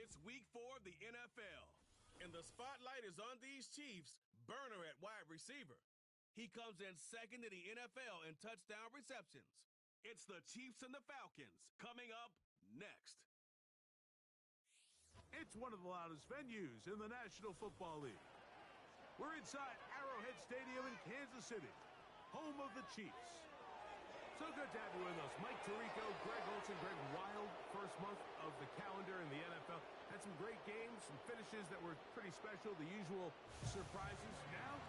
It's week 4 of the NFL, and the spotlight is on these Chiefs. Burner at wide receiver. He comes in second in the NFL in touchdown receptions. It's the Chiefs and the Falcons coming up next. It's one of the loudest venues in the National Football League. We're inside Arrowhead Stadium in Kansas City, home of the Chiefs. So good to have you with us. Mike Tirico, Greg Olson, Greg Wild, first month of the calendar in the NFL. Had some great games, some finishes that were pretty special, the usual surprises. Now,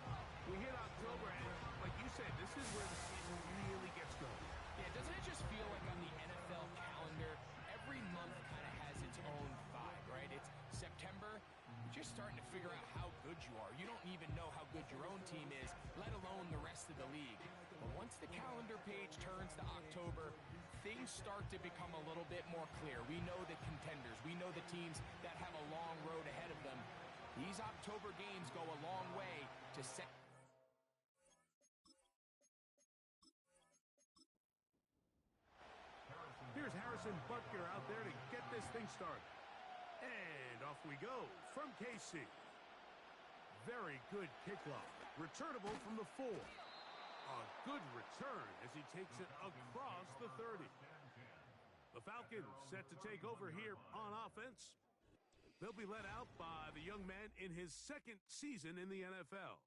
we hit October, and like you said, this is where the season really gets going. Yeah, doesn't it just feel like on the NFL calendar, every month kind of has its own vibe, right? It's September, you're just starting to figure out how good you are. You don't even know how good your own team is, let alone the rest of the league. But once the calendar page turns to October, things start to become a little bit more clear. We know the contenders. We know the teams that have a long road ahead of them. These October games go a long way to set. Here's Harrison Butker out there to get this thing started. And off we go from KC. Very good kickoff. Returnable from the 4. A good return as he takes it across the 30. The Falcons set to take over here on offense. They'll be led out by the young man in his second season in the NFL.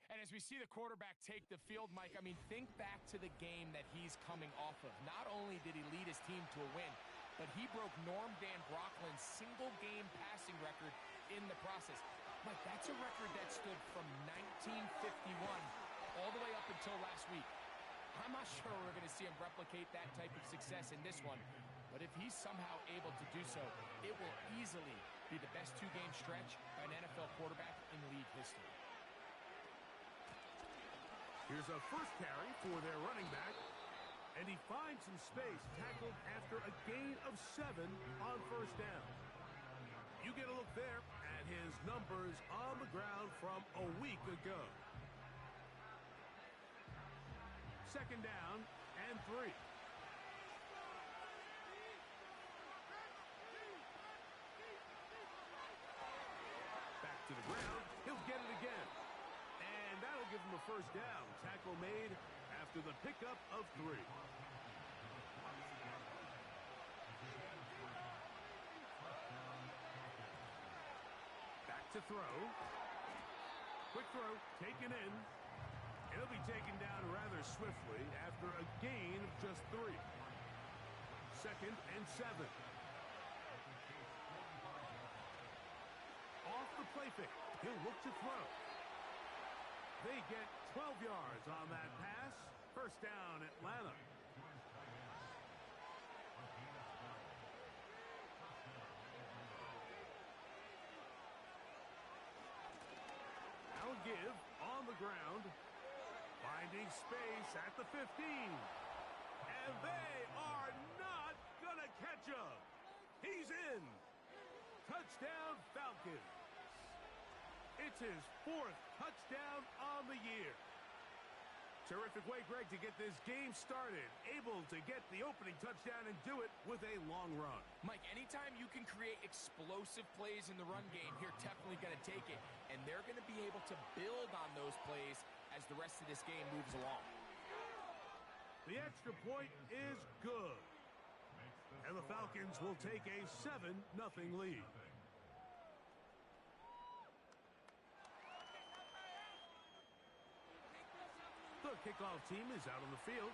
And as we see the quarterback take the field, Mike, I mean, think back to the game that he's coming off of. Not only did he lead his team to a win, but he broke Norm Van Brocklin's single-game passing record in the process. Mike, that's a record that stood from 1951 all the way up until last week. I'm not sure we're going to see him replicate that type of success in this one, but if he's somehow able to do so, it will easily be the best two-game stretch by an NFL quarterback in league history. Here's a first carry for their running back, and he finds some space, tackled after a gain of 7 on first down. You get a look there at his numbers on the ground from a week ago. Second down and 3. Back to the ground. He'll get it again. And that'll give him a first down. Tackle made after the pickup of 3. Back to throw. Quick throw, taken in. He'll be taken down rather swiftly after a gain of just 3. Second and 7. Off the play fake. He'll look to throw. They get 12 yards on that pass. First down, Atlanta. Now give on the ground. Finding space at the 15. And they are not going to catch him. He's in. Touchdown, Falcons. It's his 4th touchdown on the year. Terrific way, Greg, to get this game started. Able to get the opening touchdown and do it with a long run. Mike, anytime you can create explosive plays in the run game, you're definitely going to take it. And they're going to be able to build on those plays as the rest of this game moves along. The extra point is good. And the Falcons will take a 7-0 lead. The kickoff team is out on the field,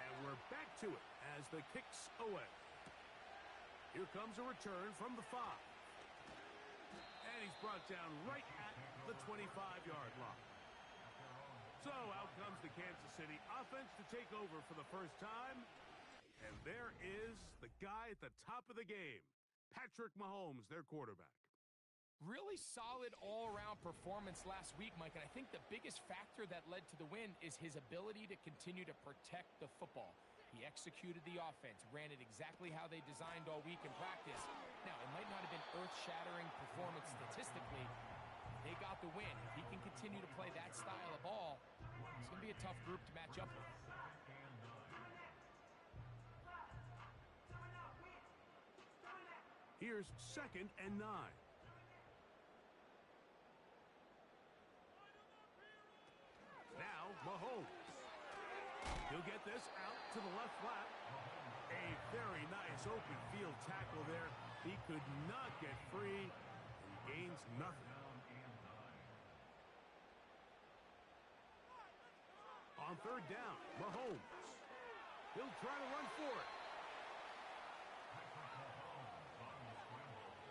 and we're back to it as the kick's away. Here comes a return from the 5. And he's brought down right at the 25-yard line. So out comes the Kansas City offense to take over for the first time. And there is the guy at the top of the game, Patrick Mahomes, their quarterback. Really solid all-around performance last week, Mike, and I think the biggest factor that led to the win is his ability to continue to protect the football. He executed the offense, ran it exactly how they designed all week in practice. Now, it might not have been earth-shattering performance statistically. They got the win. If he can continue to play that style of ball, it's going to be a tough group to match up with. Here's 2nd and 9. Now, Mahomes. He'll get this out to the left flat. A very nice open field tackle there. He could not get free and gains nothing. On 3rd down, Mahomes. He'll try to run for it.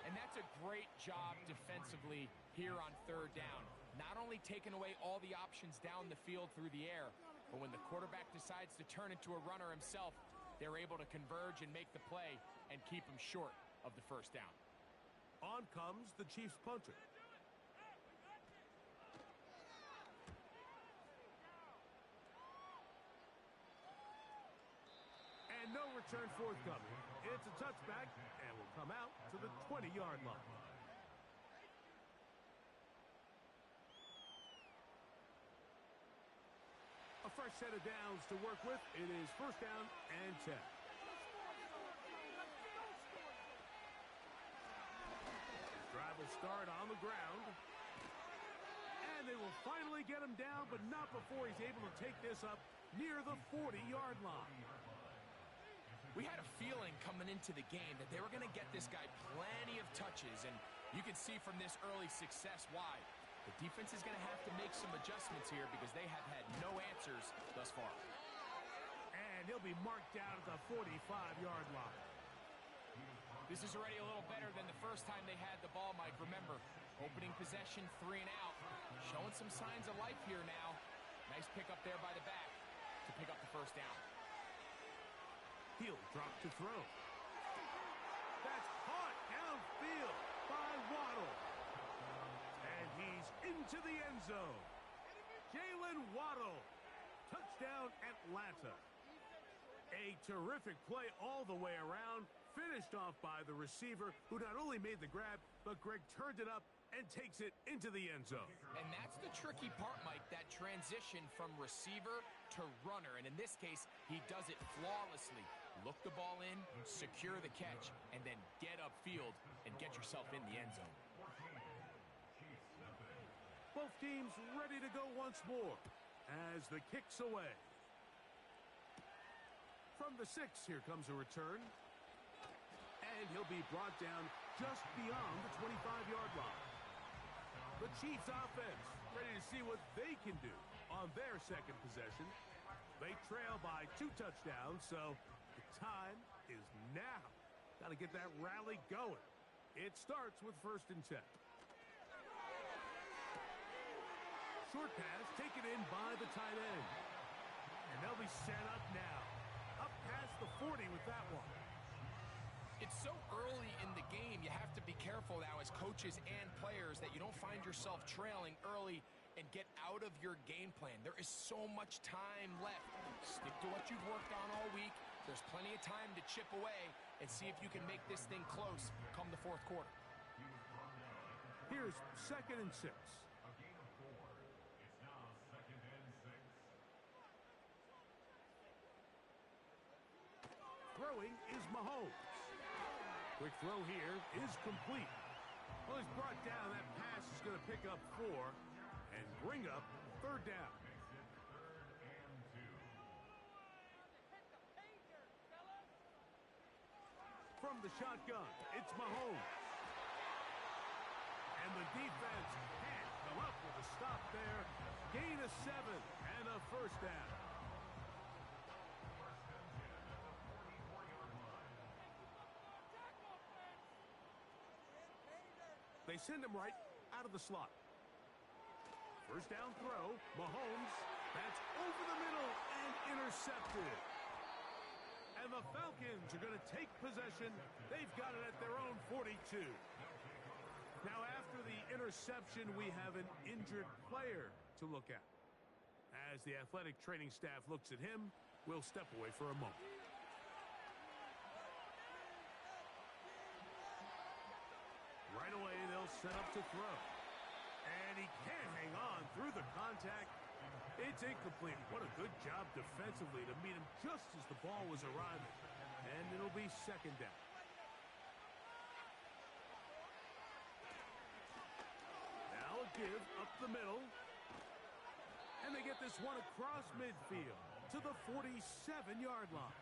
And that's a great job defensively here on 3rd down. Not only taking away all the options down the field through the air, but when the quarterback decides to turn into a runner himself, they're able to converge and make the play and keep him short of the 1st down. On comes the Chiefs punter. And no return forthcoming. It's a touchback and will come out to the 20-yard line. A fresh set of downs to work with. It is 1st down and 10. Drive will start on the ground. And they will finally get him down, but not before he's able to take this up near the 40-yard line. We had a feeling coming into the game that they were going to get this guy plenty of touches, and you can see from this early success why. The defense is going to have to make some adjustments here because they have had no answers thus far. And he'll be marked down at the 45-yard line. This is already a little better than the first time they had the ball, Mike. Remember, opening possession, 3 and out. Showing some signs of life here now. Nice pick up there by the back to pick up the 1st down. He'll drop to throw. That's caught downfield by Waddle. And he's into the end zone. Jalen Waddle. Touchdown, Atlanta. A terrific play all the way around. Finished off by the receiver, who not only made the grab, but Greg turned it up and takes it into the end zone. And that's the tricky part, Mike, that transition from receiver to runner. And in this case, he does it flawlessly. Look the ball in, secure the catch, and then get upfield and get yourself in the end zone. Both teams ready to go once more as the kick's away. From the 6, here comes a return. And he'll be brought down just beyond the 25-yard line. The Chiefs offense ready to see what they can do on their 2nd possession. They trail by 2 touchdowns, so the time is now. Got to get that rally going. It starts with 1st and 10. Short pass taken in by the tight end. And they'll be set up now. Up past the 40 with that one. It's so early in the game, you have to be careful now as coaches and players that you don't find yourself trailing early and get out of your game plan. There is so much time left. Stick to what you've worked on all week. There's plenty of time to chip away and see if you can make this thing close come the 4th quarter. Here's 2nd and 6. Throwing is Mahomes. Quick throw here is complete. Well, he's brought down. That pass is going to pick up 4 and bring up 3rd down. From the shotgun, it's Mahomes. And the defense can't come up with a stop there. Gain of 7 and a 1st down. They send him right out of the slot. 1st down throw, Mahomes. That's over the middle and intercepted. And the Falcons are going to take possession. They've got it at their own 42. Now, after the interception, we have an injured player to look at. As the athletic training staff looks at him, we'll step away for a moment. Right away, they'll set up to throw. And he can't hang on through the contact. It's incomplete. What a good job defensively to meet him just as the ball was arriving. And it'll be 2nd down. give up the middle. And they get this one across midfield to the 47-yard line.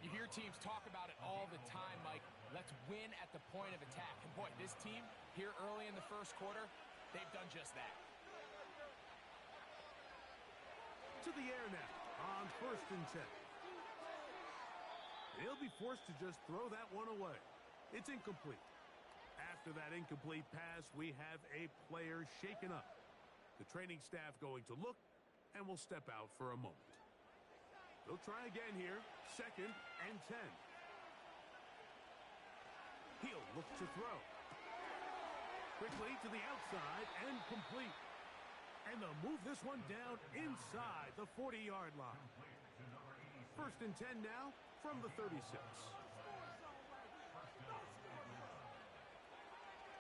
You hear teams talk about it all the time, Mike. Let's win at the point of attack. And boy, this team here early in the first quarter, they've done just that. To the air now on 1st and 10. He'll be forced to just throw that one away. It's incomplete. After that incomplete pass, we have a player shaken up. The training staff going to look, and will step out for a moment. They'll try again here. 2nd and 10. He'll look to throw. Quickly to the outside and complete. And they'll move this one down inside the 40-yard line. 1st and 10 now from the 36.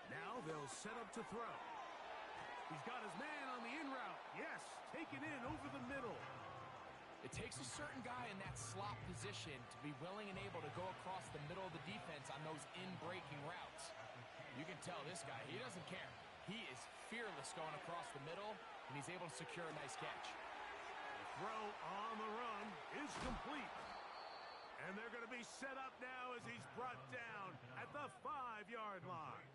Now they'll set up to throw. He's got his man on the in route. Yes, taken in over the middle. It takes a certain guy in that slot position to be willing and able to go across the middle of the defense on those in-breaking routes. You can tell this guy, he doesn't care. He is fearless going across the middle, and he's able to secure a nice catch. The throw on the run is complete. And they're going to be set up now as he's brought down at the 5-yard line.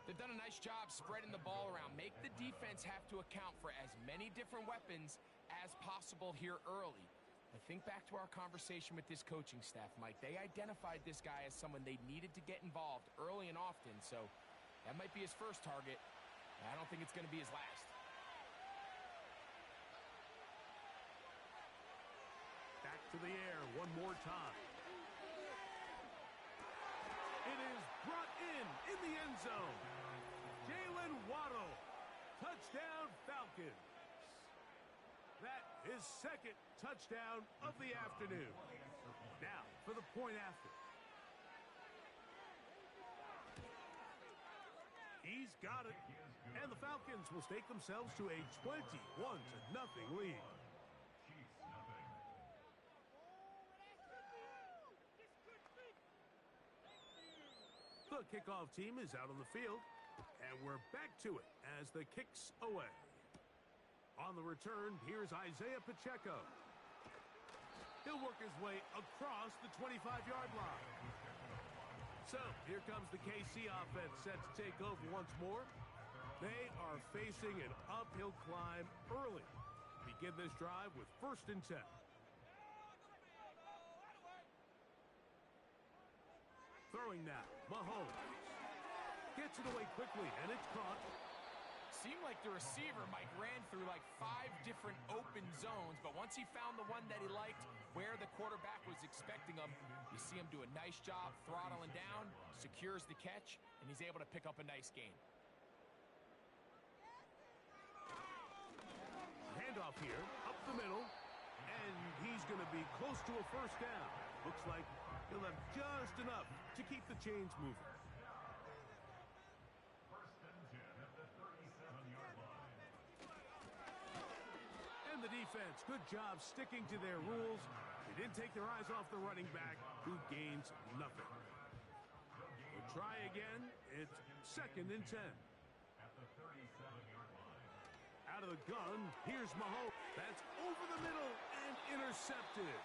They've done a nice job spreading the ball around. Make the defense have to account for as many different weapons as possible here early. I think back to our conversation with this coaching staff, Mike. They identified this guy as someone they needed to get involved early and often, so that might be his first target. I don't think it's going to be his last. Back to the air one more time. It is brought in the end zone. Jalen Waddle. Touchdown Falcons. That is 2nd touchdown of the afternoon. Now for the point after. He's got it. And the Falcons will stake themselves to a 21-0 lead. The kickoff team is out on the field, and we're back to it as the kick's away. On the return, here's Isaiah Pacheco. He'll work his way across the 25-yard line. So, here comes the KC offense set to take over once more. They are facing an uphill climb early. Begin this drive with 1st and 10. Throwing now, Mahomes. Gets it away quickly, and it's caught. Seemed like the receiver, Mike, ran through like 5 different open zones, but once he found the one that he liked, where the quarterback was expecting him, you see him do a nice job throttling down, secures the catch, and he's able to pick up a nice gain. Handoff here, up the middle, and he's going to be close to a 1st down. Looks like he'll have just enough to keep the chains moving. 1st and 10 at the 37-yard line. And the defense, good job sticking to their rules. They didn't take their eyes off the running back, who gains nothing. We'll try again. It's 2nd and 10. At the 37-yard line. Out of the gun, here's Mahomes. That's over the middle and intercepted.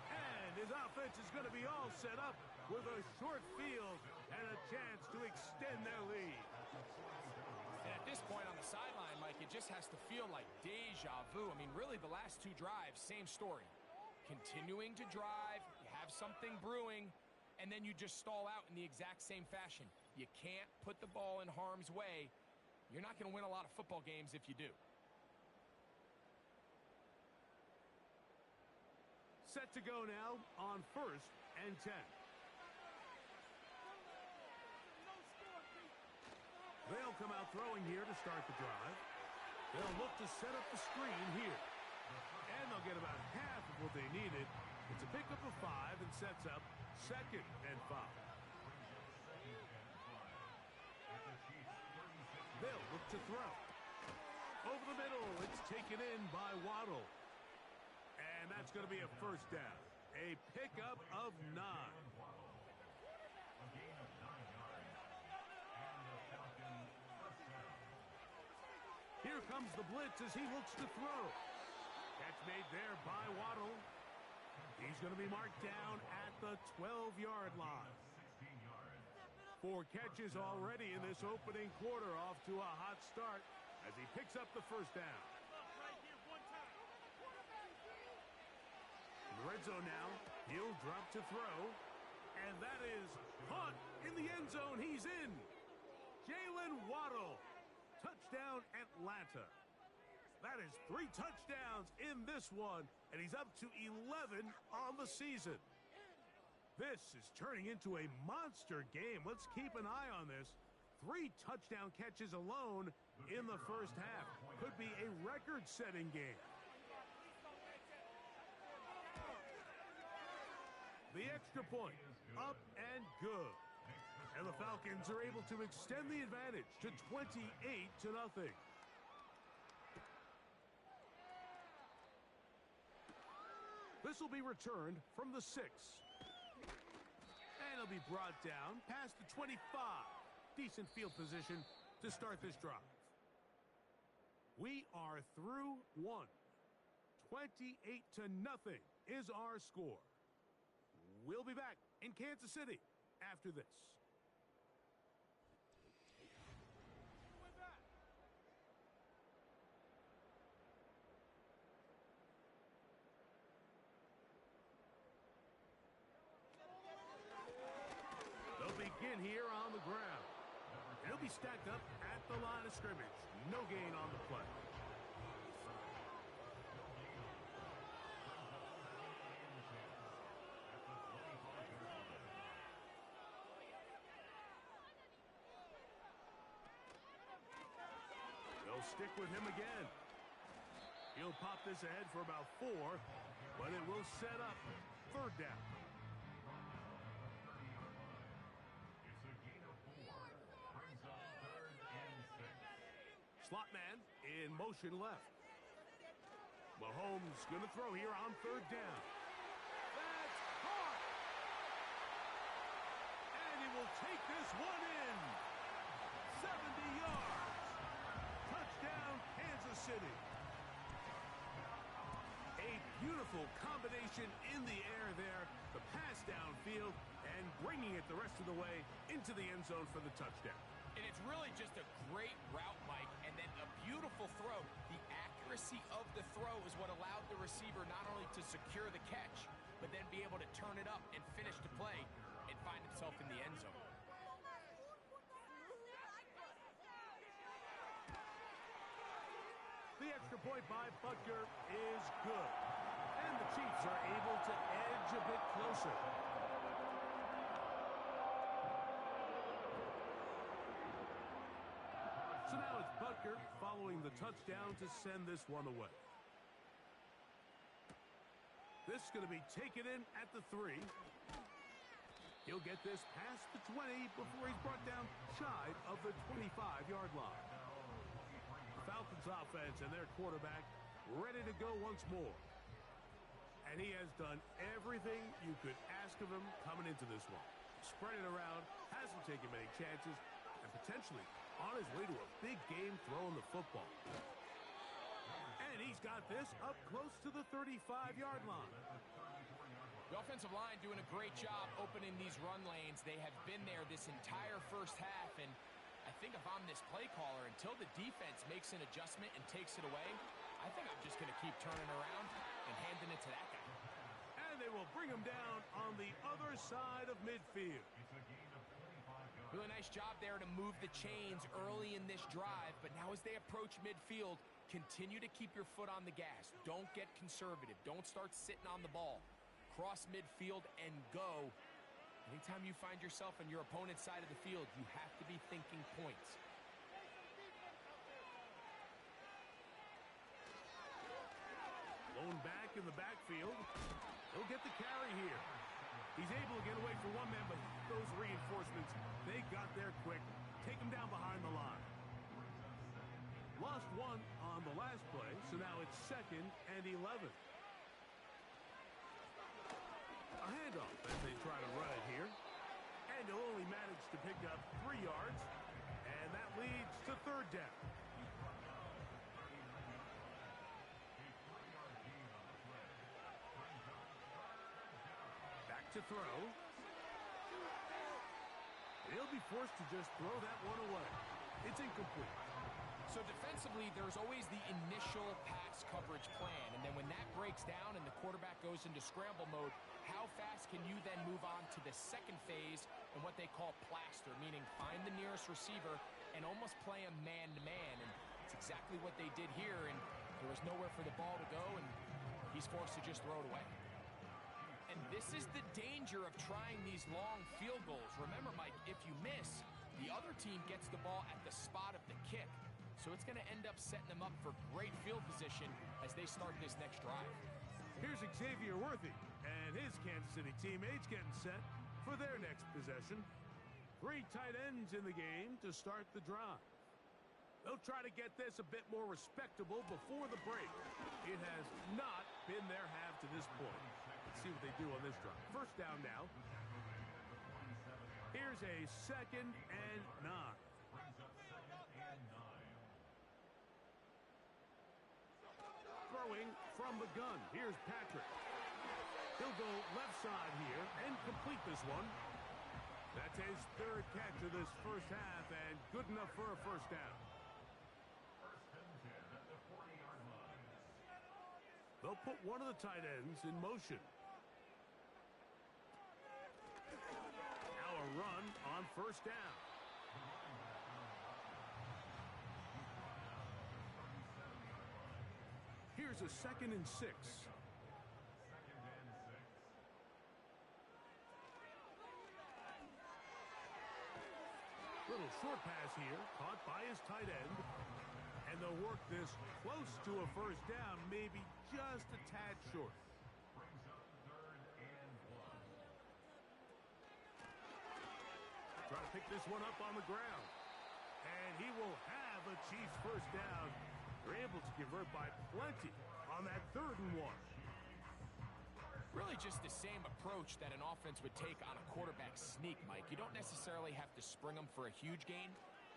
And his offense is going to be all set up with a short field and a chance to extend their lead. And at this point on the sideline, Mike, it just has to feel like deja vu. I mean, really, the last 2 drives, same story. Continuing to drive, you have something brewing, and then you just stall out in the exact same fashion. You can't put the ball in harm's way. You're not going to win a lot of football games if you do. Set to go now on 1st and 10. They'll come out throwing here to start the drive. They'll look to set up the screen here. And they'll get about half of what they needed. It's a pickup of 5 and sets up 2nd and 5. They'll look to throw. Over the middle, it's taken in by Waddle. And that's going to be a 1st down. A pickup of 9. A gain of 9 yards. And the Falcons Here comes the blitz as he looks to throw. Catch made there by Waddle. He's going to be marked down at the 12-yard line. 4 catches already in this opening quarter, off to a hot start as he picks up the first down. In the red zone now, he'll drop to throw, and that is caught in the end zone. He's in. Jalen Waddle, touchdown Atlanta. That is 3 touchdowns in this one, and he's up to 11 on the season. This is turning into a monster game. Let's keep an eye on this. 3 touchdown catches alone in the first half. Could be a record-setting game. The extra point, up and good. And the Falcons are able to extend the advantage to 28-0. This will be returned from the 6. And it'll be brought down past the 25. Decent field position to start this drive. We are through 1. 28-0 is our score. We'll be back in Kansas City after this. They'll begin here on the ground. They'll be stacked up at the line of scrimmage. No gain on the play. They'll stick with him again. He'll pop this ahead for about 4, but it will set up 3rd down. Slot man in motion left. Mahomes going to throw here on 3rd down. That's caught! And he will take this one in. 70 yards. Touchdown, Kansas City. A beautiful combination in the air there. The pass downfield and bringing it the rest of the way into the end zone for the touchdown. And it's really just a great route, Mike, and then a beautiful throw. The accuracy of the throw is what allowed the receiver not only to secure the catch, but then be able to turn it up and finish the play and find himself in the end zone. The extra point by Butker is good. And the Chiefs are able to edge a bit closer. So now it's Butker following the touchdown to send this one away. This is going to be taken in at the 3. He'll get this past the 20 before he's brought down shy of the 25-yard line. The Falcons offense and their quarterback ready to go once more. And he has done everything you could ask of him coming into this one. Spread it around, hasn't taken many chances, and potentially on his way to a big game throwing the football. And he's got this up close to the 35-yard line. The offensive line doing a great job opening these run lanes. They have been there this entire first half, and I think if I'm this play caller, until the defense makes an adjustment and takes it away, I think I'm just going to keep turning around and handing it to that guy. And they will bring him down on the other side of midfield. Really nice job there to move the chains early in this drive, but now as they approach midfield, continue to keep your foot on the gas. Don't get conservative. Don't start sitting on the ball. Cross midfield and go. Anytime you find yourself on your opponent's side of the field, you have to be thinking points. Blown back in the backfield. He'll get the carry here. He's able to get away for one man, but those reinforcements, they got there quick. Take him down behind the line. Lost one on the last play, so now it's 2nd and 11. A handoff as they try to run it here. And he'll only manage to pick up 3 yards, and that leads to 3rd down. to throw. He'll be forced to just throw that one away. It's incomplete. So defensively, there's always the initial pass coverage plan, and then when that breaks down and the quarterback goes into scramble mode, how fast can you then move on to the second phase and what they call plaster, meaning find the nearest receiver and almost play him man-to-man, and it's exactly what they did here, and there was nowhere for the ball to go, and he's forced to just throw it away. And this is the danger of trying these long field goals. Remember, Mike, if you miss, the other team gets the ball at the spot of the kick. So it's going to end up setting them up for great field position as they start this next drive. Here's Xavier Worthy and his Kansas City teammates getting set for their next possession. 3 tight ends in the game to start the drive. They'll try to get this a bit more respectable before the break. It has not been their half to this point. Let's see what they do on this drive. First down now. Here's a 2nd and 9. Throwing from the gun. Here's Patrick. He'll go left side here and complete this one. That's his 3rd catch of this first half and good enough for a first down. First and 10 at the 40-yard line. They'll put one of the tight ends in motion. Now a run on first down. Here's a 2nd and 6. Little short pass here, caught by his tight end. And they'll work this close to a first down, maybe just a tad short. Brings up 3rd and 1. Try to pick this one up on the ground. And he will have a Chiefs first down. They're able to convert by plenty on that 3rd and 1. Really just the same approach that an offense would take on a quarterback sneak, Mike. You don't necessarily have to spring them for a huge gain.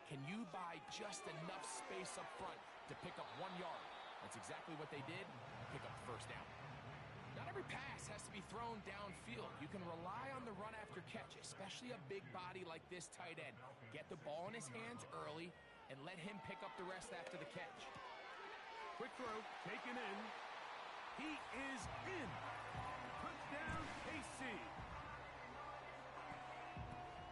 Can you buy just enough space up front to pick up 1 yard? That's exactly what they did. Pick up the first down. Not every pass has to be thrown downfield. You can rely on the run after catch, especially a big body like this tight end. Get the ball in his hands early and let him pick up the rest after the catch. Quick throw, taken in. He is in. Touchdown, KC.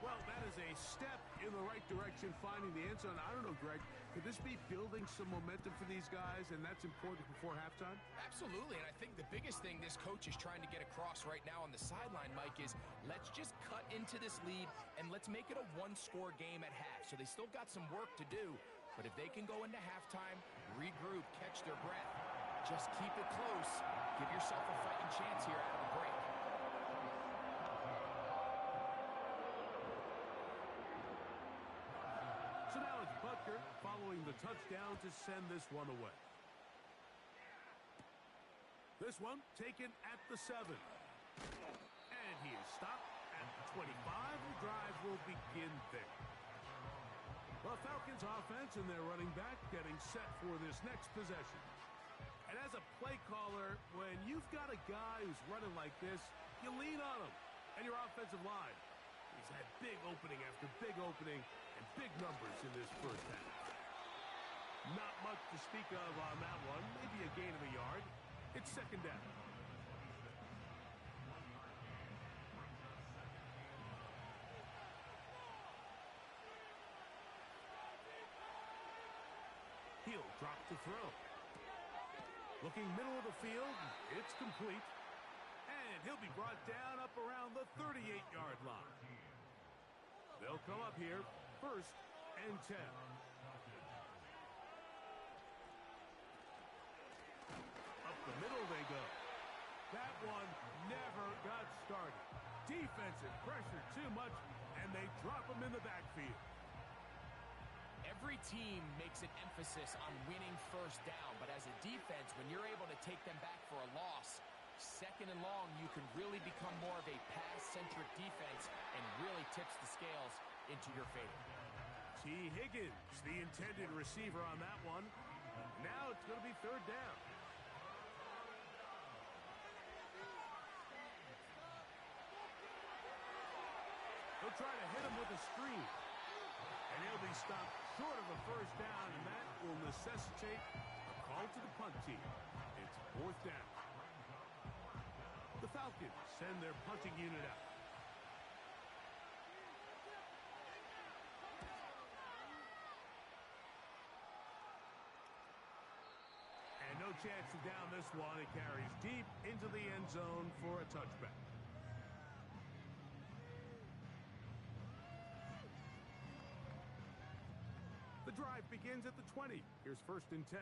Well, that is a step in the right direction, finding the end zone. I don't know, Greg, could this be building some momentum for these guys, and that's important before halftime? Absolutely, and I think the biggest thing this coach is trying to get across right now on the sideline, Mike, is let's just cut into this lead, and let's make it a 1-score game at half. So they still got some work to do, but if they can go into halftime, regroup, catch their breath, just keep it close, give yourself a fighting chance here out of the break. So now it's Butker following the touchdown to send this one away. This one taken at the 7. And he is stopped at the 25. The drive will begin there. Well, Falcons offense and their running back getting set for this next possession. And as a play caller, when you've got a guy who's running like this, you lean on him and your offensive line. He's had big opening after big opening and big numbers in this first half. Not much to speak of on that one. Maybe a gain of a yard. It's 2nd down. He'll drop to throw. Looking middle of the field, it's complete. And he'll be brought down up around the 38-yard line. They'll come up here, 1st and 10. Up the middle they go. That one never got started. Defensive pressure too much, and they drop him in the backfield. Every team makes an emphasis on winning first down, but as a defense, when you're able to take them back for a loss, 2nd and long, you can really become more of a pass-centric defense and really tips the scales into your favor. T. Higgins, the intended receiver on that one. Now it's going to be 3rd down. try to hit him with a screen. And he'll be stopped short of a first down, and that will necessitate a call to the punt team. It's fourth down. The Falcons send their punting unit out. And no chance to down this one. It carries deep into the end zone for a touchback. The drive begins at the 20. Here's first and 10.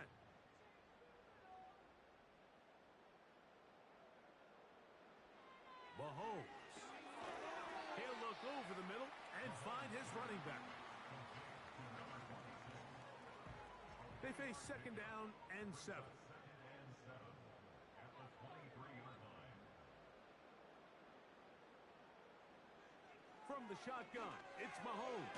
Mahomes. He'll look over the middle and find his running back. They face second down and 7. From the shotgun, it's Mahomes.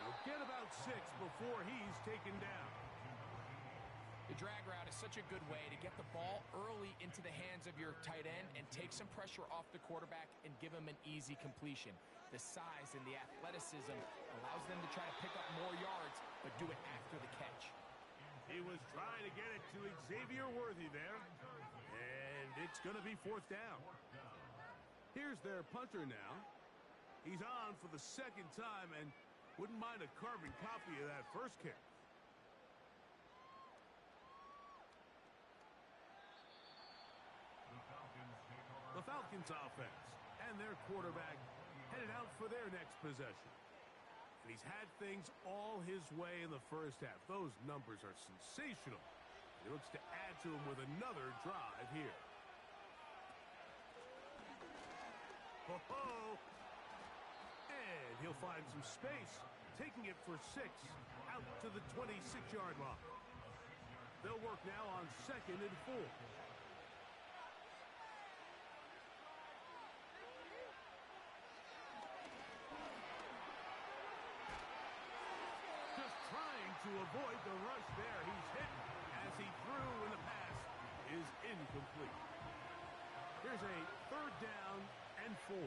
He'll get about 6 before he's taken down. The drag route is such a good way to get the ball early into the hands of your tight end and take some pressure off the quarterback and give him an easy completion. The size and the athleticism allows them to try to pick up more yards, but do it after the catch. He was trying to get it to Xavier Worthy there, and it's going to be fourth down. Here's their punter now. He's on for the second time and wouldn't mind a carbon copy of that first kick. The Falcons offense and their quarterback headed out for their next possession. And he's had things all his way in the first half. Those numbers are sensational. He looks to add to them with another drive here. Oh, and he'll find some space, taking it for 6 out to the 26-yard line. They'll work now on second and 4. To avoid the rush there. He's hit as he threw, and the pass is incomplete. Here's a third down and 4.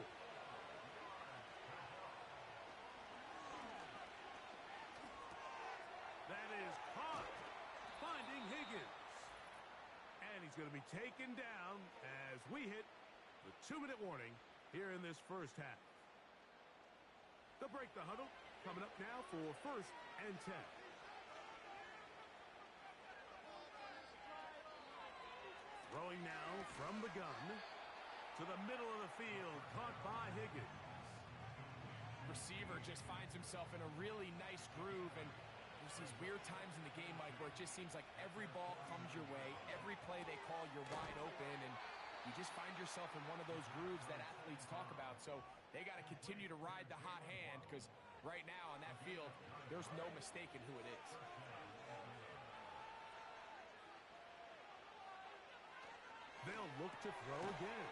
That is caught, finding Higgins. And he's going to be taken down as we hit the 2-minute warning here in this first half. They'll break the huddle. Coming up now for first and 10. Throwing now from the gun to the middle of the field, caught by Higgins. Receiver just finds himself in a really nice groove, and there's these weird times in the game, Mike, where it just seems like every ball comes your way, every play they call, you're wide open, and you just find yourself in one of those grooves that athletes talk about. So they got to continue to ride the hot hand, because right now on that field, there's no mistaking who it is. They'll look to throw again.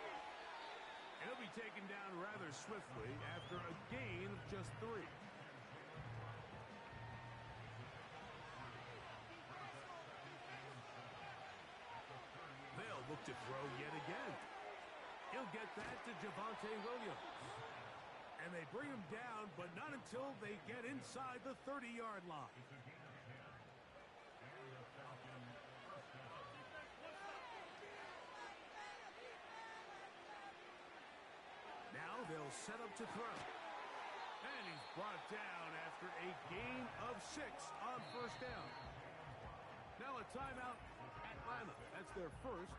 And he'll be taken down rather swiftly after a gain of just 3. They'll look to throw yet again. He'll get that to Javonte Williams. And they bring him down, but not until they get inside the 30-yard line. Now they'll set up to throw. And he's brought down after a gain of 6 on first down. Now a timeout, Atlanta. That's their first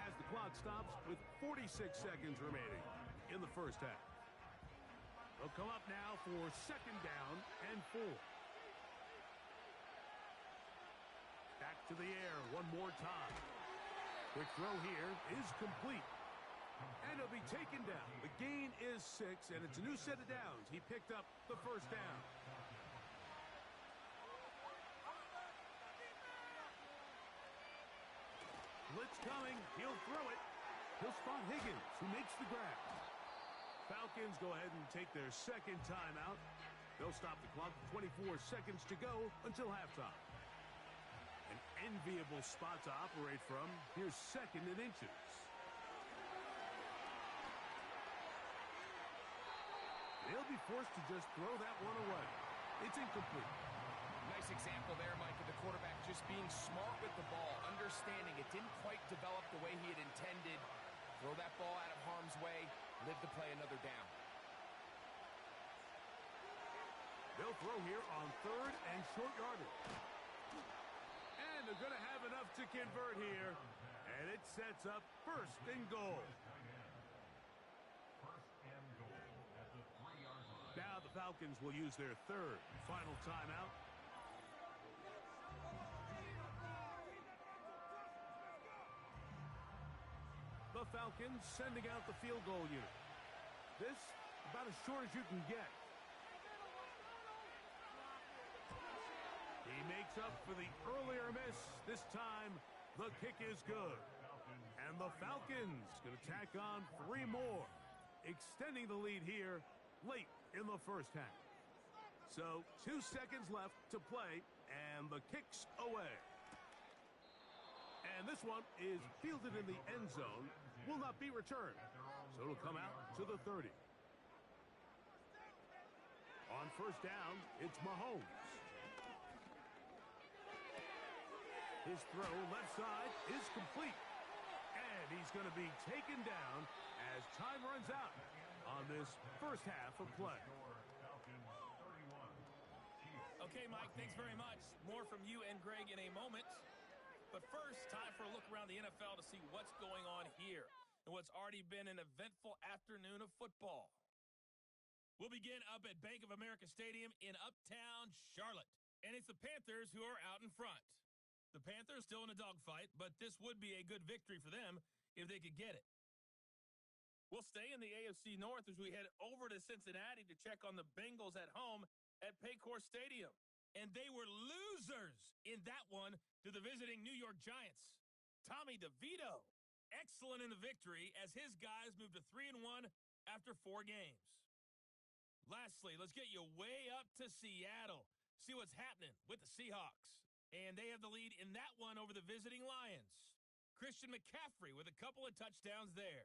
as the clock stops with 46 seconds remaining in the first half. They'll come up now for second down and 4. Back to the air one more time. Quick throw here is complete. And he'll be taken down. The gain is 6, and it's a new set of downs. He picked up the first down. Blitz coming. He'll throw it. He'll spot Higgins, who makes the grab. Falcons go ahead and take their second timeout. They'll stop the clock. 24 seconds to go until halftime. An enviable spot to operate from. Here's second and inches. He'll be forced to just throw that one away. It's incomplete. Nice example there, Mike, of the quarterback just being smart with the ball, understanding it didn't quite develop the way he had intended. Throw that ball out of harm's way, live to play another down. They'll throw here on third and short yardage. And they're going to have enough to convert here. And it sets up first and goal. First and goal at the 3-yard line. Now the Falcons will use their third and final timeout. The Falcons sending out the field goal unit. This about as short as you can get. He makes up for the earlier miss. This time, the kick is good. And the Falcons going to tack on 3 more, extending the lead here late in the first half. So 2 seconds left to play, and the kick's away. And this one is fielded in the end zone, will not be returned. So it'll come out to the 30. On first down, it's Mahomes. His throw left side is complete. And he's going to be taken down as time runs out on this first half of play. Okay, Mike, thanks very much. More from you and Greg in a moment. But first, time for a look around the NFL to see what's going on here and what's already been an eventful afternoon of football. We'll begin up at Bank of America Stadium in Uptown Charlotte. And it's the Panthers who are out in front. The Panthers still in a dogfight, but this would be a good victory for them if they could get it. We'll stay in the AFC North as we head over to Cincinnati to check on the Bengals at home at Paycor Stadium. And they were losers in that one to the visiting New York Giants. Tommy DeVito, excellent in the victory as his guys moved to 3-1 after 4 games. Lastly, let's get you way up to Seattle. See what's happening with the Seahawks. And they have the lead in that one over the visiting Lions. Christian McCaffrey with a couple of touchdowns there.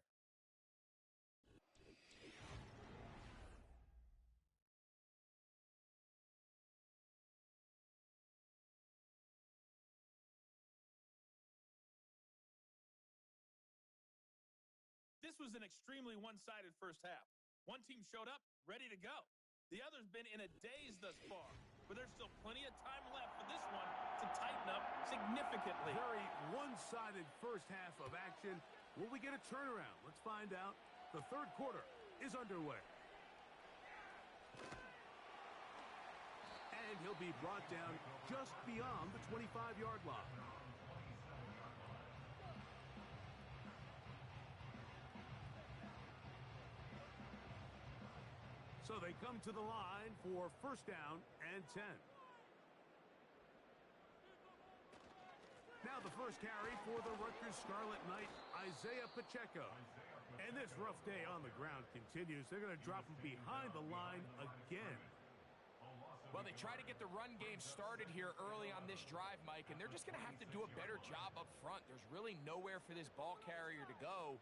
This was an extremely one-sided first half. One team showed up, ready to go. The other's been in a daze thus far, but there's still plenty of time left for this one to tighten up significantly. Very one-sided first half of action. Will we get a turnaround? Let's find out. The third quarter is underway. And he'll be brought down just beyond the 25-yard line. So they come to the line for first down and 10. Now the first carry for the Rutgers Scarlet Knight, Isaiah Pacheco. And this rough day on the ground continues. They're going to drop him behind the line again. Well, they try to get the run game started here early on this drive, Mike, and they're just going to have to do a better job up front. There's really nowhere for this ball carrier to go.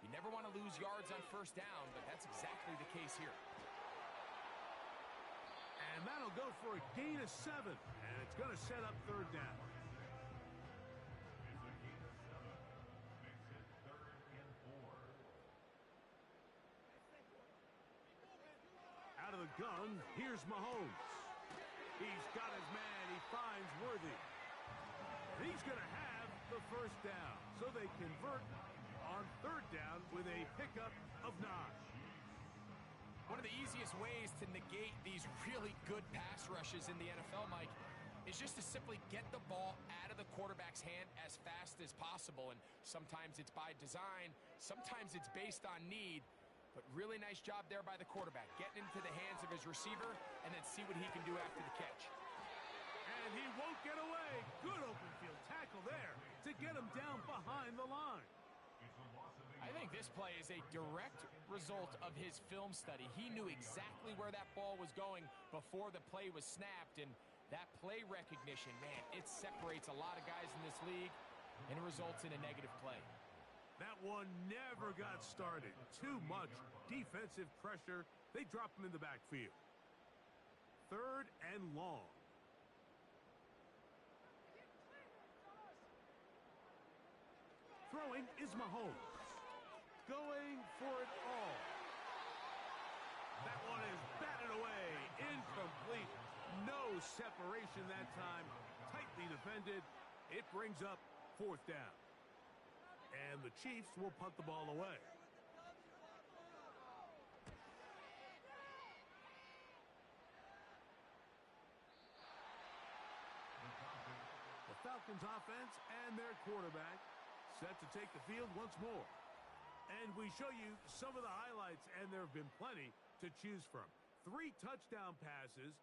You never want to lose yards on first down, but that's exactly the case here. And that'll go for a gain of 7, and it's going to set up third down. Out of the gun, here's Mahomes. He's got his man. He finds Worthy. He's going to have the first down. So they convert on third down with a pickup of 9. One of the easiest ways to negate these really good pass rushes in the NFL, Mike, is just to simply get the ball out of the quarterback's hand as fast as possible. And sometimes it's by design, sometimes it's based on need. But really nice job there by the quarterback, getting into the hands of his receiver and then see what he can do after the catch. And he won't get away. Good open field tackle there to get him down behind the line. I think this play is a direct result of his film study. He knew exactly where that ball was going before the play was snapped, and that play recognition, man, it separates a lot of guys in this league, and it results in a negative play. That one never got started. Too much defensive pressure. They drop him in the backfield. 3rd and long. Throwing is Mahomes. Going for it all. That one is batted away. Incomplete. No separation that time. Tightly defended. It brings up 4th down. And the Chiefs will punt the ball away. The Falcons offense and their quarterback set to take the field once more. And we show you some of the highlights, and there have been plenty to choose from. 3 touchdown passes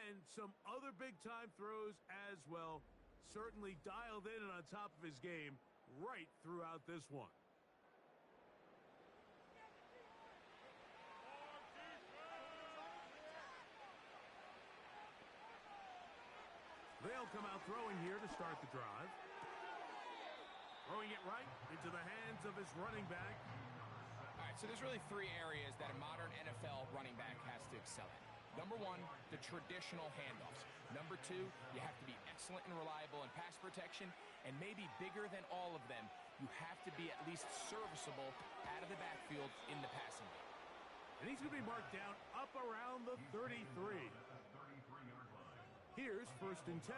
and some other big-time throws as well. Certainly dialed in and on top of his game right throughout this one. They'll come out throwing here to start the drive. Throwing it right into the hands of his running back. All right, so there's really 3 areas that a modern NFL running back has to excel at. Number 1, the traditional handoffs. Number 2, you have to be excellent and reliable in pass protection. And maybe bigger than all of them, you have to be at least serviceable out of the backfield in the passing game. And he's going to be marked down up around the 33. Here's 1st and 10.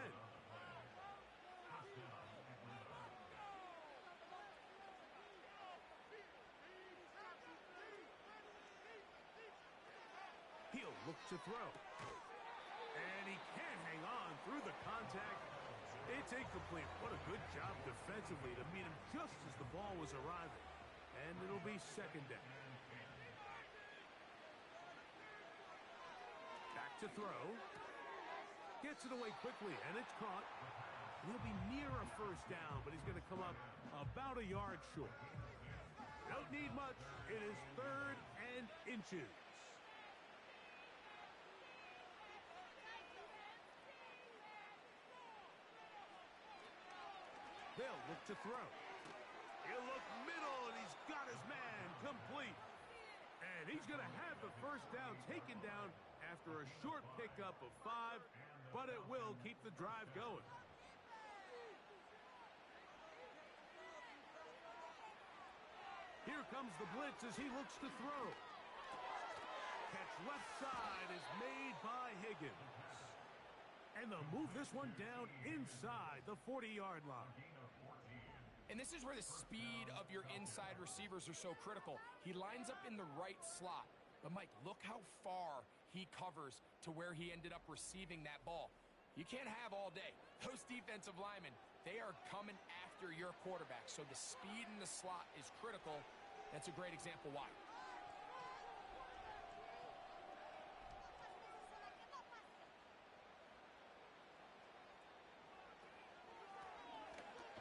He'll look to throw. And he can't hang on through the contact. It's incomplete. What a good job defensively to meet him just as the ball was arriving. And it'll be 2nd down. Back to throw. Gets it away quickly, and it's caught. He'll be near a 1st down, but he's going to come up about a yard short. Don't need much. It is 3rd and inches. They'll look to throw. He'll look middle, and he's got his man complete. And he's going to have the 1st down taken down after a short pickup of 5, but it will keep the drive going. Here comes the blitz as he looks to throw. Catch left side is made by Higgins. And they'll move this one down inside the 40-yard line. And this is where the speed of your inside receivers are so critical. He lines up in the right slot. But, Mike, look how far he covers to where he ended up receiving that ball. You can't have all day. Those defensive linemen, they are coming after your quarterback. So the speed in the slot is critical. That's a great example why.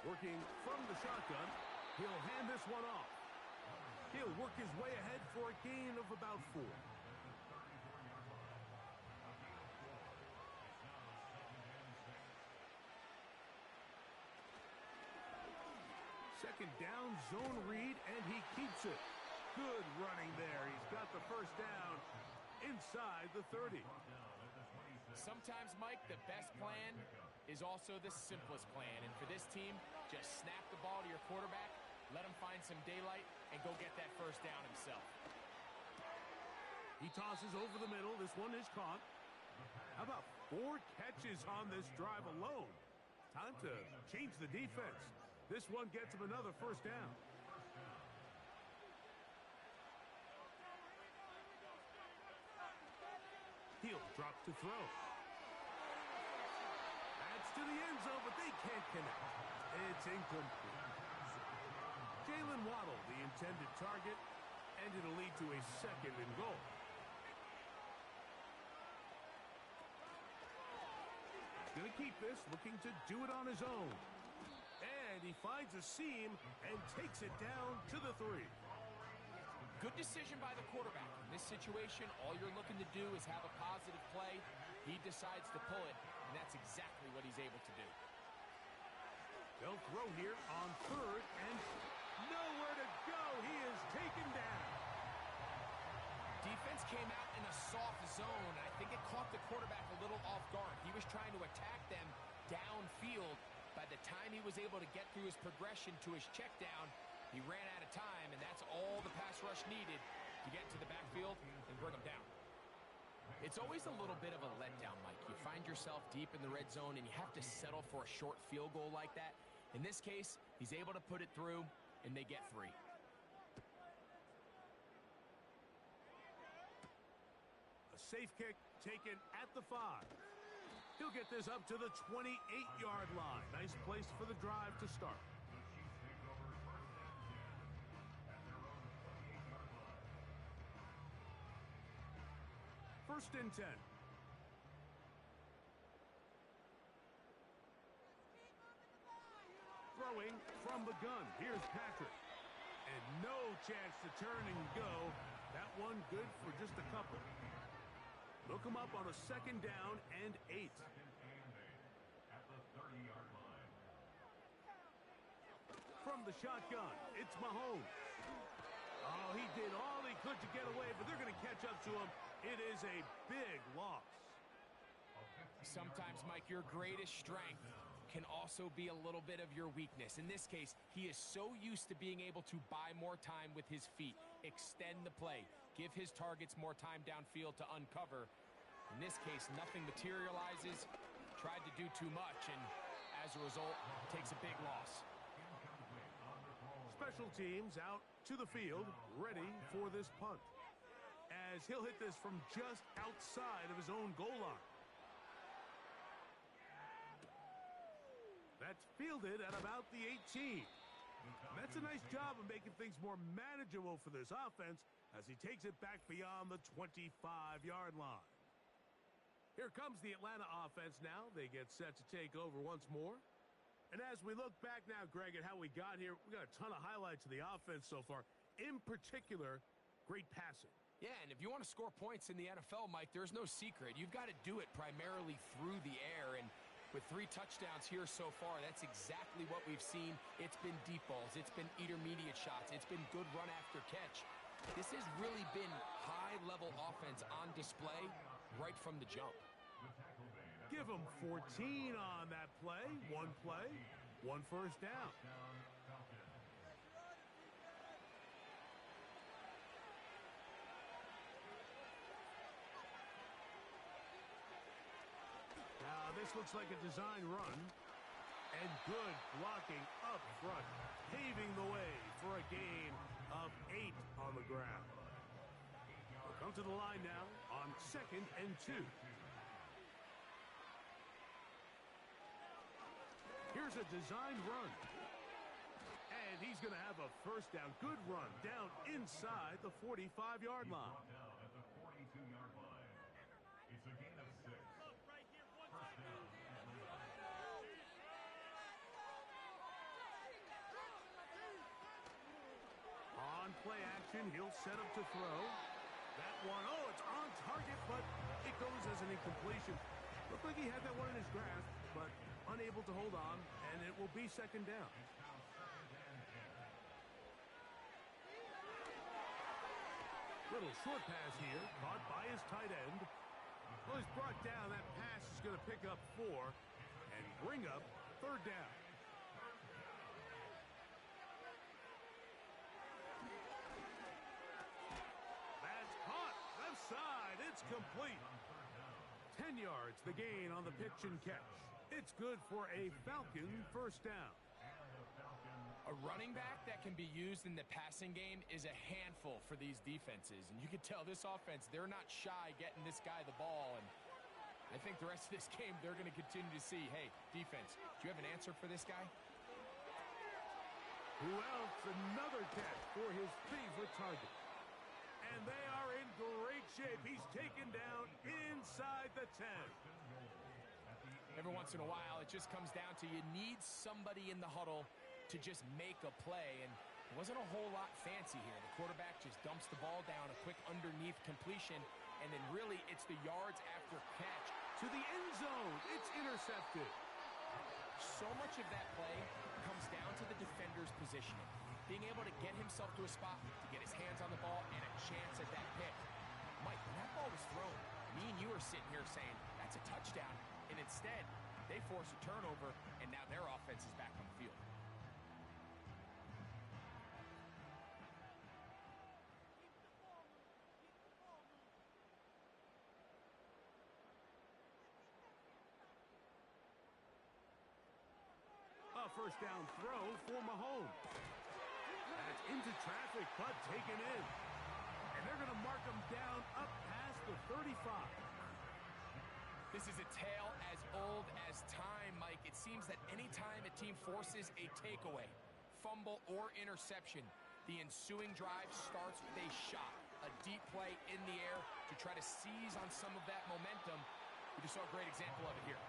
Working from the shotgun, he'll hand this one off. He'll work his way ahead for a gain of about 4. 2nd down, zone read, and he keeps it. Good running there. He's got the 1st down inside the 30. Sometimes, Mike, the best plan is also the simplest plan. And for this team, just snap the ball to your quarterback, let him find some daylight, and go get that 1st down himself. He tosses over the middle. This one is caught. How about 4 catches on this drive alone? Time to change the defense. This one gets him another 1st down. He'll drop to throw. That's to the end zone, but they can't connect. It's incomplete. Jalen Waddle, the intended target, and it'll lead to a 2nd and goal. Going to keep this, looking to do it on his own. And he finds a seam and takes it down to the 3. Good decision by the quarterback. In this situation, all you're looking to do is have a positive play. He decides to pull it, and that's exactly what he's able to do. They'll throw here on 3rd and nowhere to go. He is taken down. Defense came out in a soft zone. I think it caught the quarterback a little off guard. He was trying to attack them downfield. By the time he was able to get through his progression to his check down, he ran out of time, and that's all the pass rush needed to get to the backfield and bring him down. It's always a little bit of a letdown, Mike. You find yourself deep in the red zone, and you have to settle for a short field goal like that. In this case, he's able to put it through, and they get 3. A safe kick taken at the 5. He'll get this up to the 28-yard line. Nice place for the drive to start. First and 10. Throwing from the gun. Here's Patrick. And no chance to turn and go. That one good for just a couple. Look him up on a second down and 8. At the 30-yard line. From the shotgun, it's Mahomes. Oh, he did all he could to get away, but they're going to catch up to him. It is a big loss. Sometimes, Mike, your greatest strength can also be a little bit of your weakness. In this case, he is so used to being able to buy more time with his feet, extend the play, give his targets more time downfield to uncover. In this case, nothing materializes, tried to do too much, and as a result, takes a big loss. Special teams out to the field, ready for this punt. As he'll hit this from just outside of his own goal line. That's fielded at about the 18. That's a nice job of making things more manageable for this offense as he takes it back beyond the 25-yard line. Here comes the Atlanta offense now. They get set to take over once more. And as we look back now, Greg, at how we got here, we got a ton of highlights of the offense so far. In particular, great passing. Yeah, and if you want to score points in the NFL, Mike, there's no secret. You've got to do it primarily through the air, and with 3 touchdowns here so far, that's exactly what we've seen. It's been deep balls. It's been intermediate shots. It's been good run after catch. This has really been high-level offense on display right from the jump. Give him 14 on that play. 1 play, 1 first down. Now, this looks like a design run. And good blocking up front, paving the way for a gain of 8 on the ground. We'll come to the line now on 2nd and 2. Here's a design run. And he's going to have a first down. Good run down inside the 45-yard line. Down at the 42-yard line. It's a gain of 6. First down. On play action, he'll set up to throw. That one, oh, it's on target, but it goes as an incompletion. Looked like he had that one in his grasp, but unable to hold on, and it will be 2nd down. Little short pass here, caught by his tight end. Well, he's brought down. That pass is going to pick up 4 and bring up 3rd down. That's caught. Left side. It's complete. 10 yards, the gain on the pitch and catch. It's good for a Falcon first down. A running back that can be used in the passing game is a handful for these defenses. And you can tell this offense, they're not shy getting this guy the ball. And I think the rest of this game, they're going to continue to see, hey, defense, do you have an answer for this guy? Who else? Another catch for his favorite target. And they are in great shape. He's taken down inside the 10. Every once in a while, it just comes down to you need somebody in the huddle to just make a play, and it wasn't a whole lot fancy here. The quarterback just dumps the ball down, a quick underneath completion, and then really it's the yards after catch. To the end zone, it's intercepted. So much of that play comes down to the defender's positioning. being able to get himself to a spot, to get his hands on the ball, and a chance at that pick. Mike, when that ball was thrown, me and you are sitting here saying, that's a touchdown. And instead, they force a turnover, and now their offense is back on the field. A first down throw for Mahomes. That's into traffic, but taken in. And they're going to mark him down up past the 35. This is a tale as old as time, Mike. It seems that any time a team forces a takeaway, fumble, or interception, the ensuing drive starts with a shot, a deep play in the air to try to seize on some of that momentum. We just saw a great example of it here.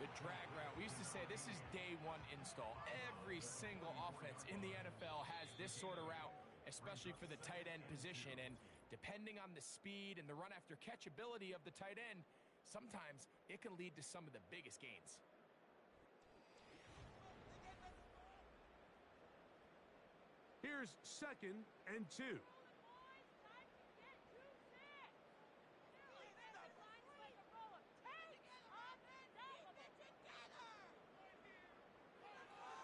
The drag route. We used to say this is day one install. Every single offense in the NFL has this sort of route, especially for the tight end position. And depending on the speed and the run after catch ability of the tight end, sometimes it can lead to some of the biggest gains. Here's 2nd and 2.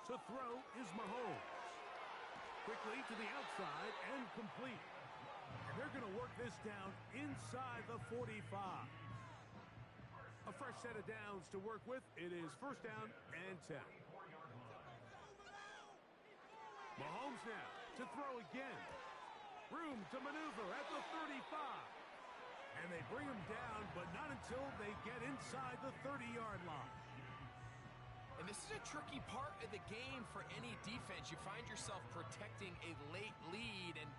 To throw is Mahomes. Quickly to the outside and complete. And they're going to work this down inside the 45. A fresh set of downs to work with. It is 1st down and 10. Mahomes now to throw again. Room to maneuver at the 35. And they bring him down, but not until they get inside the 30-yard line. And this is a tricky part of the game for any defense. You find yourself protecting a late lead, and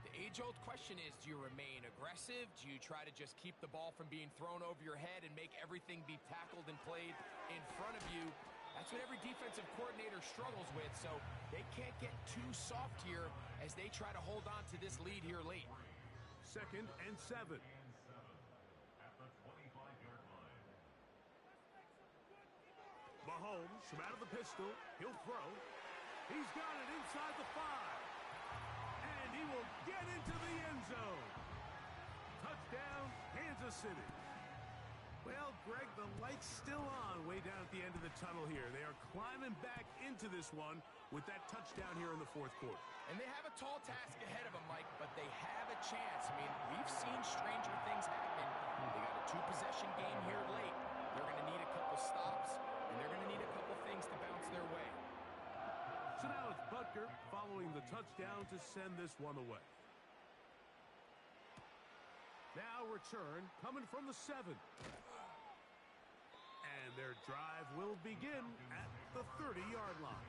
the age-old question is, do you remain aggressive? Do you try to just keep the ball from being thrown over your head and make everything be tackled and played in front of you? That's what every defensive coordinator struggles with, so they can't get too soft here as they try to hold on to this lead here late. 2nd and 7. Mahomes from out of the pistol. He'll throw. He's got it inside the 5. And he will get into the end zone. Touchdown, Kansas City. Well, Greg, the light's still on way down at the end of the tunnel here. They are climbing back into this one with that touchdown here in the 4th quarter. And they have a tall task ahead of them, Mike, but they have a chance. I mean, we've seen stranger things happen. They got a 2-possession game here late. They're going to need a couple stops, and they're going to need a couple things to bounce their way. So now it's Butker following the touchdown to send this one away. Now return coming from the 7. And their drive will begin at the 30-yard line.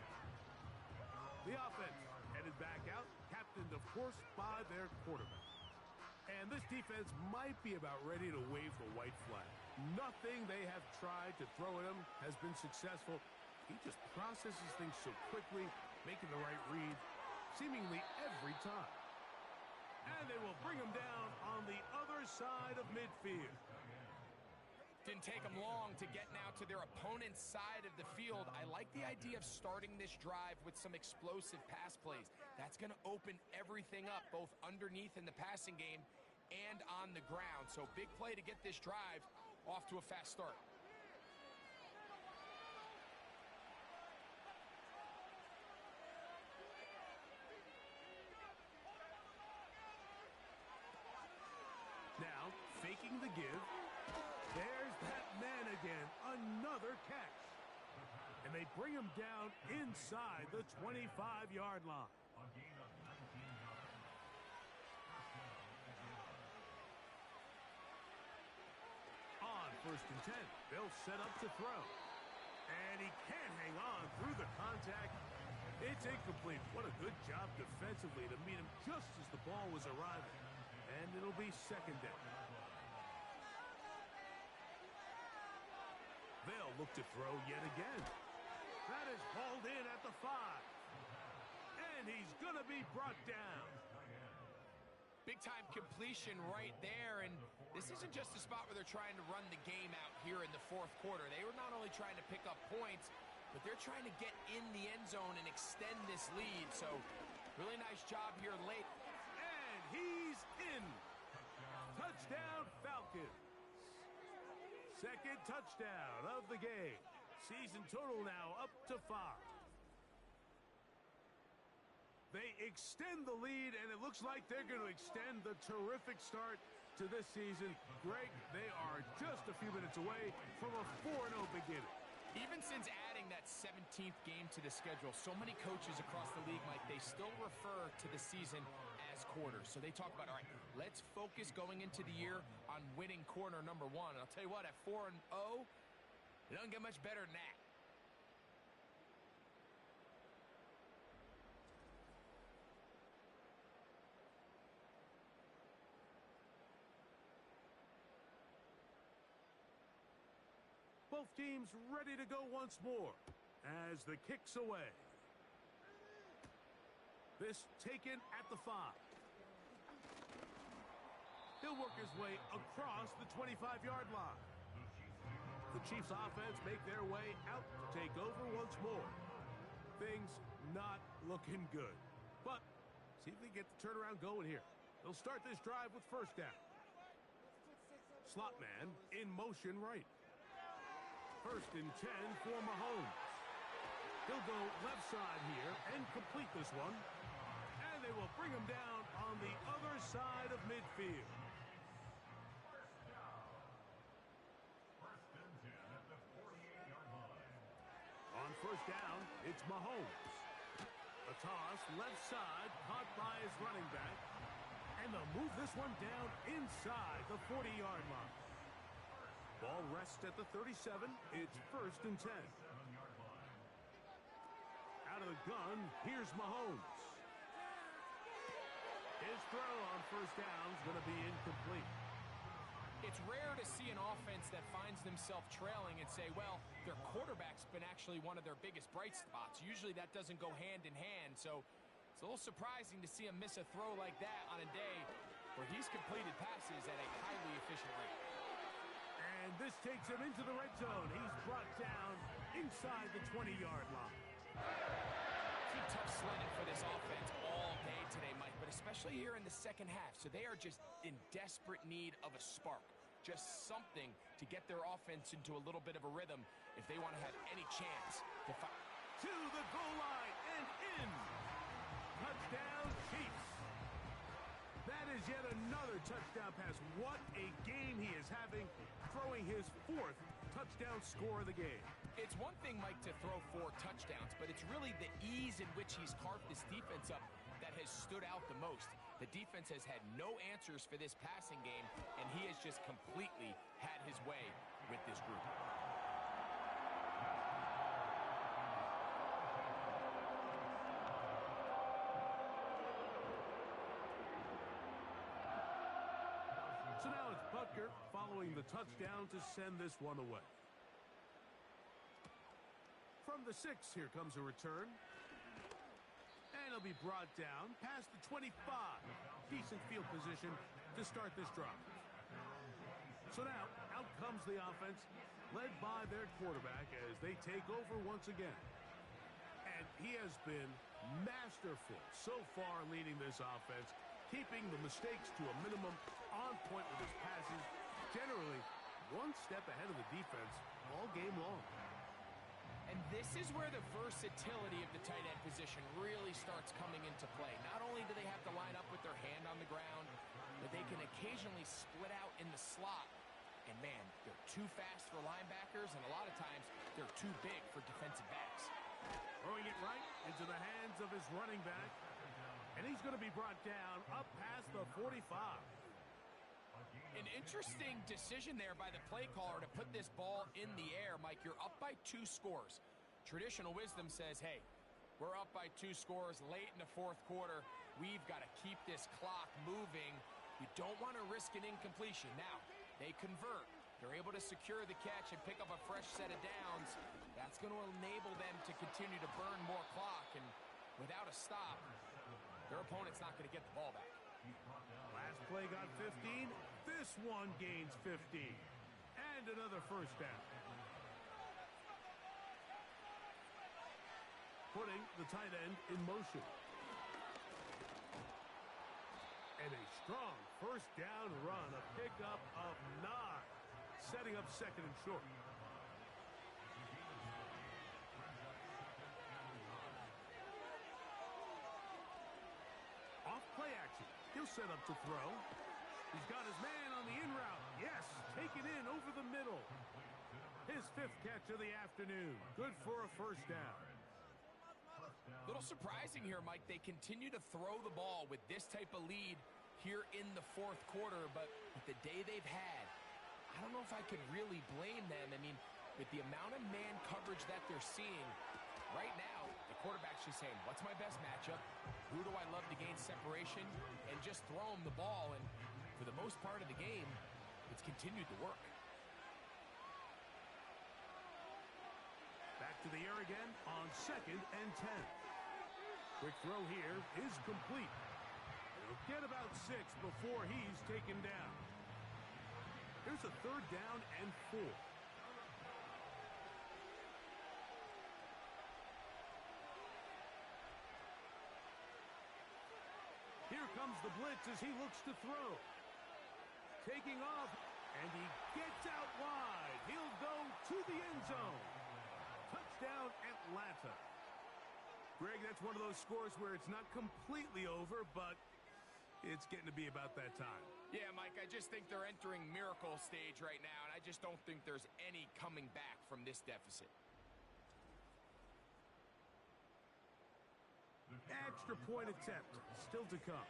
The offense headed back out, captained, of course, by their quarterback. And this defense might be about ready to wave the white flag. Nothing they have tried to throw at him has been successful. He just processes things so quickly, making the right read seemingly every time. And they will bring him down on the other side of midfield. Didn't take them long to get now to their opponent's side of the field. I like the idea of starting this drive with some explosive pass plays. That's going to open everything up, both underneath in the passing game and on the ground. So big play to get this drive off to a fast start. Now, faking the give. There's that man again. Another catch. And they bring him down inside the 25-yard line. On 1st and 10, they'll set up to throw. And he can't hang on through the contact. It's incomplete. What a good job defensively to meet him just as the ball was arriving. And it'll be 2nd down. They'll look to throw yet again. That is hauled in at the 5. And he's going to be brought down. Big-time completion right there, and this isn't just a spot where they're trying to run the game out here in the 4th quarter. They were not only trying to pick up points, but they're trying to get in the end zone and extend this lead. So really nice job here late. And he's in. Touchdown, Falcons. Second touchdown of the game. Season total now up to 5. They extend the lead, and it looks like they're going to extend the terrific start to this season. Greg, they are just a few minutes away from a 4-0 beginning. Even since adding that 17th game to the schedule, so many coaches across the league, Mike, they still refer to the season as quarters. So they talk about, all right, let's focus going into the year on winning quarter number 1. And I'll tell you what, at 4-0, it doesn't get much better than that. Both teams ready to go once more as the kick's away. This taken at the 5. He'll work his way across the 25-yard line. The Chiefs offense make their way out to take over once more. Things not looking good. But see if they get the turnaround going here. They'll start this drive with first down. Slot man in motion right. First and 10 for Mahomes. He'll go left side here and complete this one. And they will bring him down on the other side of midfield. First and 10 at the 48-yard line. On first down, it's Mahomes. A toss left side caught by his running back. And they'll move this one down inside the 40-yard line. Ball rests at the 37. It's first and 10. Out of the gun, here's Mahomes. His throw on first down is going to be incomplete. It's rare to see an offense that finds themselves trailing and say, well, their quarterback's been actually one of their biggest bright spots. Usually that doesn't go hand in hand, so it's a little surprising to see him miss a throw like that on a day where he's completed passes at a highly efficient rate. And this takes him into the red zone. He's brought down inside the 20-yard line. It's been tough sledding for this offense all day today, Mike, but especially here in the second half. So they are just in desperate need of a spark, just something to get their offense into a little bit of a rhythm if they want to have any chance to fight. To the goal line and in. Touchdown, Chiefs. That is yet another touchdown pass. What a game he is having, throwing his 4th touchdown score of the game. It's one thing, Mike, to throw 4 touchdowns, but it's really the ease in which he's carved this defense up that has stood out the most. The defense has had no answers for this passing game, and he has just completely had his way with this group. So now it's Butker following the touchdown to send this one away. From the 6, here comes a return. And it'll be brought down past the 25. Decent field position to start this drive. So now, out comes the offense, led by their quarterback as they take over once again. And he has been masterful so far leading this offense, keeping the mistakes to a minimum, on point with his passes, generally one step ahead of the defense all game long. And this is where the versatility of the tight end position really starts coming into play. Not only do they have to line up with their hand on the ground, but they can occasionally split out in the slot. And man, they're too fast for linebackers, and a lot of times they're too big for defensive backs. Throwing it right into the hands of his running back. And he's going to be brought down up past the 45. An interesting decision there by the play caller to put this ball in the air. Mike, you're up by 2 scores. Traditional wisdom says, hey, we're up by 2 scores late in the 4th quarter. We've got to keep this clock moving. You don't want to risk an incompletion. Now, they convert. They're able to secure the catch and pick up a fresh set of downs. That's going to enable them to continue to burn more clock. And without a stop, their opponent's not going to get the ball back. Last play got 15. This one gains 15. And another first down. putting the tight end in motion. And a strong first down run, a pickup of 9, setting up second and short. Off play action. He'll set up to throw. He's got his man on the in route. Yes, taken in over the middle. His 5th catch of the afternoon. Good for a first down. Little surprising here, Mike. They continue to throw the ball with this type of lead here in the 4th quarter, but with the day they've had, I don't know if I could really blame them. I mean, with the amount of man coverage that they're seeing, right now, the quarterback's just saying, what's my best matchup? Who do I love to gain separation? And just throw him the ball, and for the most part of the game, it's continued to work. Back to the air again on 2nd and 10. Quick throw here is complete. He'll get about 6 before he's taken down. Here's a 3rd down and 4. Here comes the blitz as he looks to throw. Taking off, and he gets out wide. He'll go to the end zone. Touchdown, Atlanta. Greg, that's one of those scores where it's not completely over, but it's getting to be about that time. Yeah, Mike, I just think they're entering miracle stage right now, and I just don't think there's any coming back from this deficit. Extra point attempt still to come.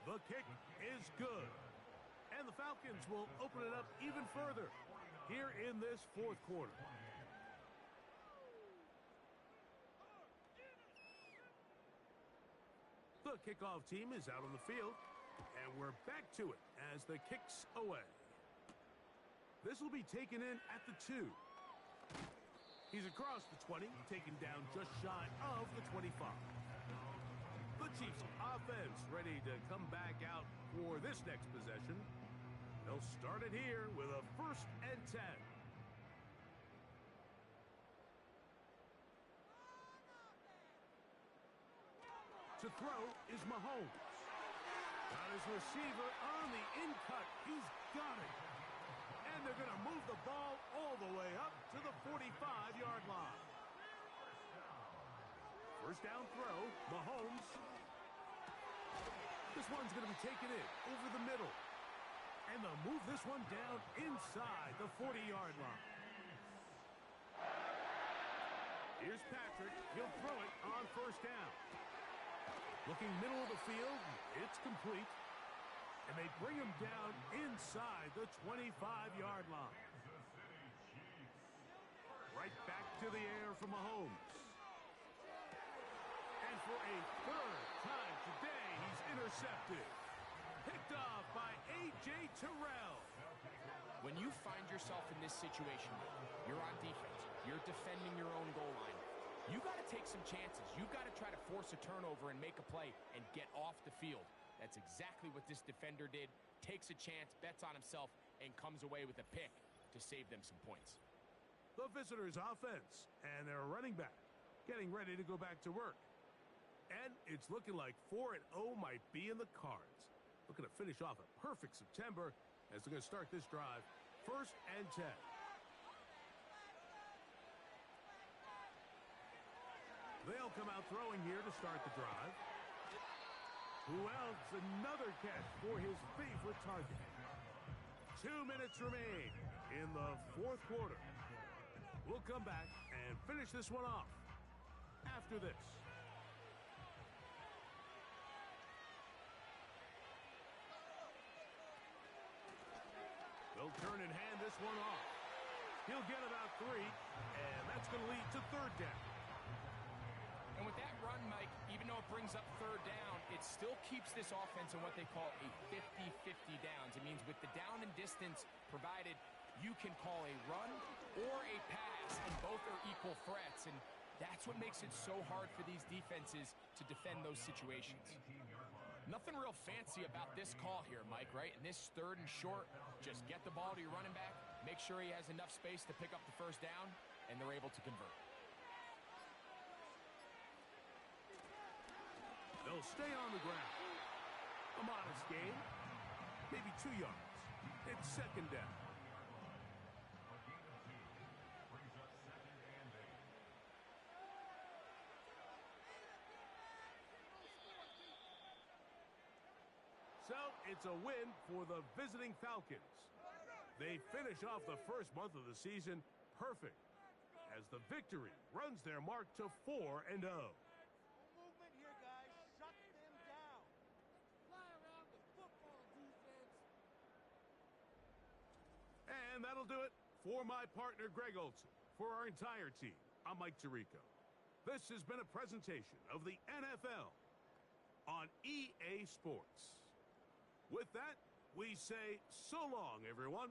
The kick is good. And the Falcons will open it up even further here in this 4th quarter. The kickoff team is out on the field, and we're back to it as the kick's away. This will be taken in at the 2. He's across the 20, taken down just shy of the 25. The Chiefs offense ready to come back out for this next possession. They'll start it here with a 1st and 10. To throw is Mahomes. Got his receiver on the in-cut. He's got it. And they're going to move the ball all the way up to the 45-yard line. First down throw, Mahomes. This one's going to be taken in over the middle. And they'll move this one down inside the 40-yard line. Here's Patrick. He'll throw it on first down. Looking middle of the field, it's complete. And they bring him down inside the 25-yard line. Right back to the air for Mahomes. And for a 3rd time today, he's intercepted. Picked off by A.J. Terrell. When you find yourself in this situation, you're on defense, you're defending your own goal line, you got to take some chances. You got to try to force a turnover and make a play and get off the field. That's exactly what this defender did. Takes a chance, bets on himself, and comes away with a pick to save them some points. The visitors' offense and their running back getting ready to go back to work. And it's looking like 4-0 might be in the cards. Looking to finish off a perfect September as they're going to start this drive. 1st and 10. They'll come out throwing here to start the drive. Who else? Another catch for his favorite target. 2 minutes remain in the 4th quarter. We'll come back and finish this one off after this. They'll turn and hand this one off. He'll get about 3, and that's going to lead to 3rd down. And with that run, Mike, even though it brings up 3rd down, it still keeps this offense in what they call a 50-50 downs. It means with the down and distance provided, you can call a run or a pass, and both are equal threats. And that's what makes it so hard for these defenses to defend those situations. Nothing real fancy about this call here, Mike, right? And this 3rd and short, just get the ball to your running back, make sure he has enough space to pick up the first down, and they're able to convert. They'll stay on the ground. A modest gain. Maybe 2 yards. It's second down. So it's a win for the visiting Falcons. They finish off the first month of the season perfect as the victory runs their mark to 4-0. Movement here, guys. Shut them down. Fly around the football defense. And that'll do it for my partner, Greg Olson. For our entire team, I'm Mike Tirico. This has been a presentation of the NFL on EA Sports. With that, we say so long, everyone.